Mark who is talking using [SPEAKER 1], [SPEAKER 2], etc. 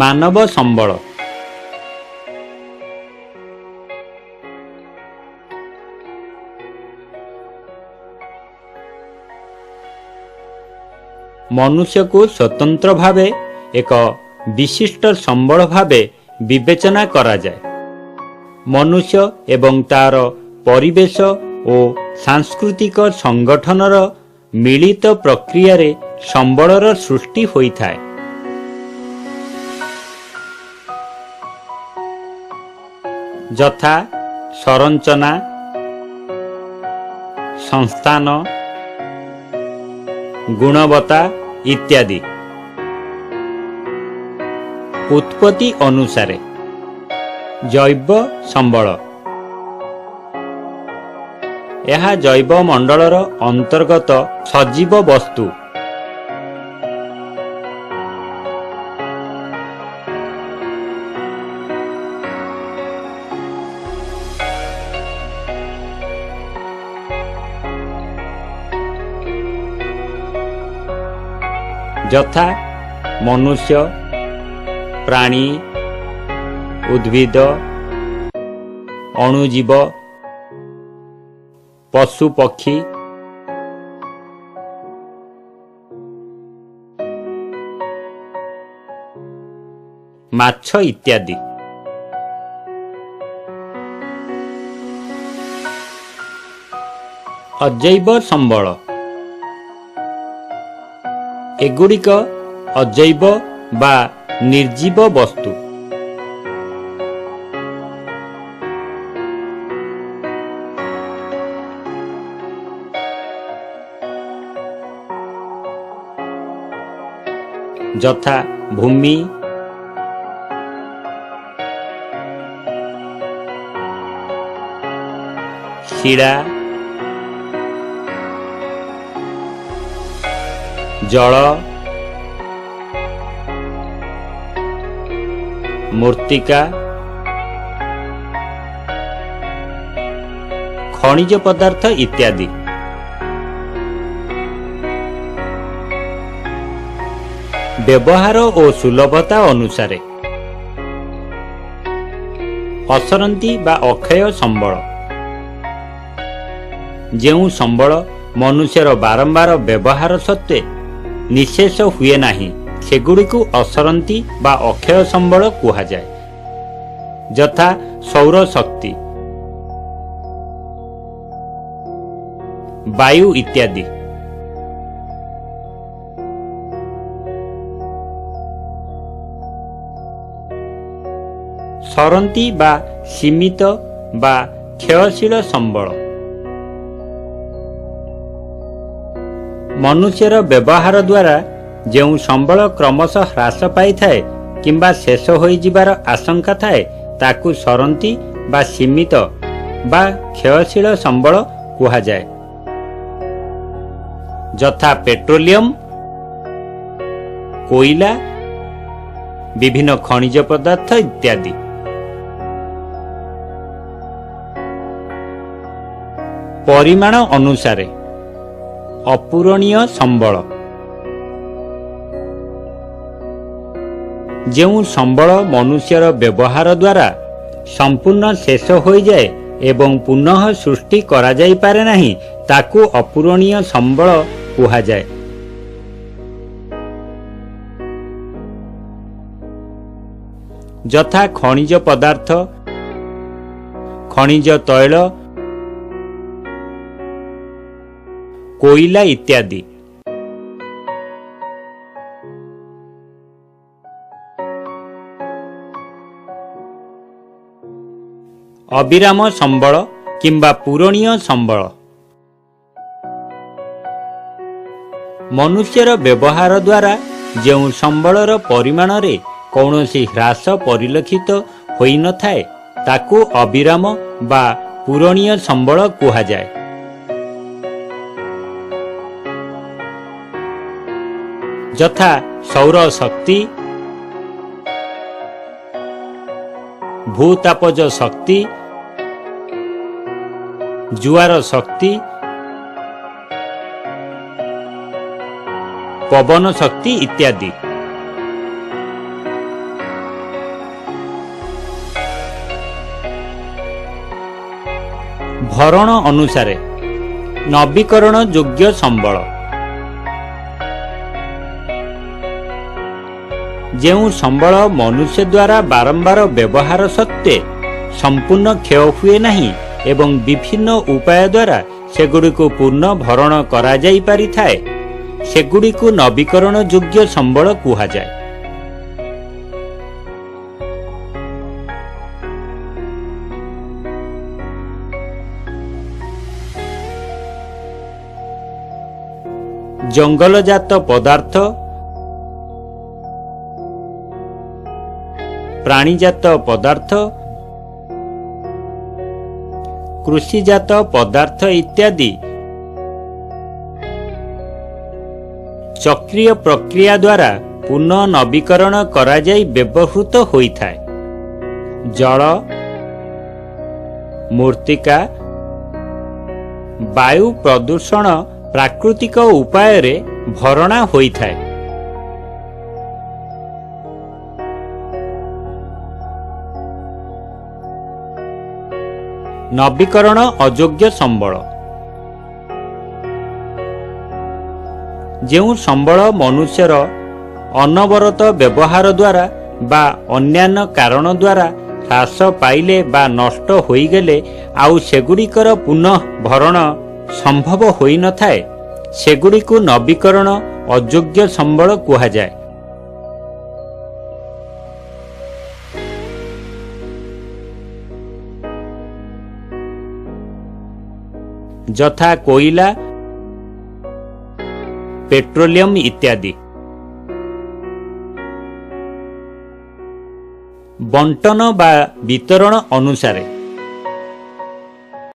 [SPEAKER 1] ମାନବ ସମ୍ବଳ। ମନୁଷ୍ୟକୁ ସ୍ୱତନ୍ତ୍ର ଭାବେ ଏକ ବିଶିଷ୍ଟ ସମ୍ବଳ ଭାବେ ବିବେଚନା କରାଯାଏ। ମନୁଷ୍ୟ ଏବଂ ତାର ପରିବେଶ ଓ ସାଂସ୍କୃତିକ ସଂଗଠନର ମିଳିତ ପ୍ରକ୍ରିୟାରେ ସମ୍ବଳର ସୃଷ୍ଟି ହୋଇଥାଏ। ଯଥା ସଂରଚନା, ସଂସ୍ଥାନ, ଗୁଣବତ୍ତା ଇତ୍ୟାଦି। ଉତ୍ପତ୍ତି ଅନୁସାରେ ଜୈବ ସମ୍ବଳ। ଏହା ଜୈବ ମଣ୍ଡଳର ଅନ୍ତର୍ଗତ ସଜୀବ ବସ୍ତୁ। ଯଥା ମନୁଷ୍ୟ, ପ୍ରାଣୀ, ଉଦ୍ଭିଦ, ଅଣୁଜୀବ, ପଶୁ ପକ୍ଷୀ, ମାଛ ଇତ୍ୟାଦି। ଅଜୈବ ସମ୍ବଳ। ଏଗୁଡ଼ିକ ଅଜୈବ ବା ନିର୍ଜୀବ ବସ୍ତୁ। ଯଥା ଭୂମି, ଶିଳା, ଜଳ, ମୂର୍ତ୍ତିକା, ଖଣିଜ ପଦାର୍ଥ ଇତ୍ୟାଦି। ବ୍ୟବହାର ଓ ସୁଲଭତା ଅନୁସାରେ ଅସରନ୍ତି ବା ଅକ୍ଷୟ ସମ୍ବଳ। ଯେଉଁ ସମ୍ବଳ ମନୁଷ୍ୟର ବାରମ୍ବାର ବ୍ୟବହାର ସତ୍ତ୍ୱେ ନିଃଶେଷ ହୁଏ ନାହିଁ, ସେଗୁଡ଼ିକୁ ଅସରନ୍ତି ବା ଅକ୍ଷୟ ସମ୍ବଳ କୁହାଯାଏ। ଯଥା ସୌରଶକ୍ତି, ବାୟୁ ଇତ୍ୟାଦି। ସରନ୍ତି ବା ସୀମିତ ବା କ୍ଷୟଶୀଳ ସମ୍ବଳ। ମନୁଷ୍ୟର ବ୍ୟବହାର ଦ୍ୱାରା ଯେଉଁ ସମ୍ବଳ କ୍ରମଶଃ ହ୍ରାସ ପାଇଥାଏ କିମ୍ବା ଶେଷ ହୋଇଯିବାର ଆଶଙ୍କା ଥାଏ, ତାକୁ ସରନ୍ତି ବା ସୀମିତ ବା କ୍ଷୟଶୀଳ ସମ୍ବଳ କୁହାଯାଏ। ଯଥା ପେଟ୍ରୋଲିୟମ, କୋଇଲା, ବିଭିନ୍ନ ଖଣିଜ ପଦାର୍ଥ ଇତ୍ୟାଦି। ପରିମାଣ ଅନୁସାରେ ଅପୂରଣୀୟ ସମ୍ବଳ। ଯେଉଁ ସମ୍ବଳ ମନୁଷ୍ୟର ବ୍ୟବହାର ଦ୍ୱାରା ସମ୍ପୂର୍ଣ୍ଣ ଶେଷ ହୋଇଯାଏ ଏବଂ ପୁନଃ ସୃଷ୍ଟି କରାଯାଇପାରେ ନାହିଁ, ତାକୁ ଅପୂରଣୀୟ ସମ୍ବଳ କୁହାଯାଏ। ଯଥା ଖଣିଜ ପଦାର୍ଥ, ଖଣିଜ ତୈଳ, କୋଇଲା ଇତ୍ୟାଦି। ଅବିରାମ ସମ୍ବଳ କିମ୍ବା ପୂରଣୀୟ ସମ୍ବଳ। ମନୁଷ୍ୟର ବ୍ୟବହାର ଦ୍ୱାରା ଯେଉଁ ସମ୍ବଳର ପରିମାଣରେ କୌଣସି ହ୍ରାସ ପରିଲକ୍ଷିତ ହୋଇନଥାଏ, ତାକୁ ଅବିରାମ ବା ପୂରଣୀୟ ସମ୍ବଳ କୁହାଯାଏ। ଯଥା ସୌର ଶକ୍ତି, ଭୂତାପଜ ଶକ୍ତି, ଜୁଆର ଶକ୍ତି, ପବନ ଶକ୍ତି ଇତ୍ୟାଦି। ଭରଣ ଅନୁସାରେ ନବୀକରଣ ଯୋଗ୍ୟ ସମ୍ବଳ। ଯେଉଁ ସମ୍ବଳ ମନୁଷ୍ୟ ଦ୍ୱାରା ବାରମ୍ବାର ବ୍ୟବହାର ସତ୍ତ୍ୱେ ସମ୍ପୂର୍ଣ୍ଣ କ୍ଷୟ ହୁଏ ନାହିଁ ଏବଂ ବିଭିନ୍ନ ଉପାୟ ଦ୍ୱାରା ସେଗୁଡ଼ିକୁ ପୁନଃ ଭରଣ କରାଯାଇପାରିଥାଏ, ସେଗୁଡ଼ିକୁ ନବୀକରଣ ଯୋଗ୍ୟ ସମ୍ବଳ କୁହାଯାଏ। ଜଙ୍ଗଲଜାତ ପଦାର୍ଥ, ପ୍ରାଣୀଜାତ ପଦାର୍ଥ, କୃଷିଜାତ ପଦାର୍ଥ ଇତ୍ୟାଦି ଚକ୍ରୀୟ ପ୍ରକ୍ରିୟା ଦ୍ୱାରା ପୁନଃ ନବୀକରଣ କରାଯାଇ ବ୍ୟବହୃତ ହୋଇଥାଏ। ଜଳ, ମୃତ୍ତିକା, ବାୟୁ ପ୍ରଦୂଷଣ ପ୍ରାକୃତିକ ଉପାୟରେ ଭରଣା ହୋଇଥାଏ। ନବୀକରଣ ଅଯୋଗ୍ୟ ସମ୍ବଳ। ଯେଉଁ ସମ୍ବଳ ମନୁଷ୍ୟର ଅନବରତ ବ୍ୟବହାର ଦ୍ୱାରା ବା ଅନ୍ୟାନ୍ୟ କାରଣ ଦ୍ୱାରା ହ୍ରାସ ପାଇଲେ ବା ନଷ୍ଟ ହୋଇଗଲେ ଆଉ ସେଗୁଡ଼ିକର ପୁନଃ ଭରଣ ସମ୍ଭବ ହୋଇନଥାଏ, ସେଗୁଡ଼ିକୁ ନବୀକରଣ ଅଯୋଗ୍ୟ ସମ୍ବଳ କୁହାଯାଏ। ଯଥା କୋଇଲା, ପେଟ୍ରୋଲିୟମ ଇତ୍ୟାଦି। ବଣ୍ଟନ ବା ବିତରଣ ଅନୁସାରେ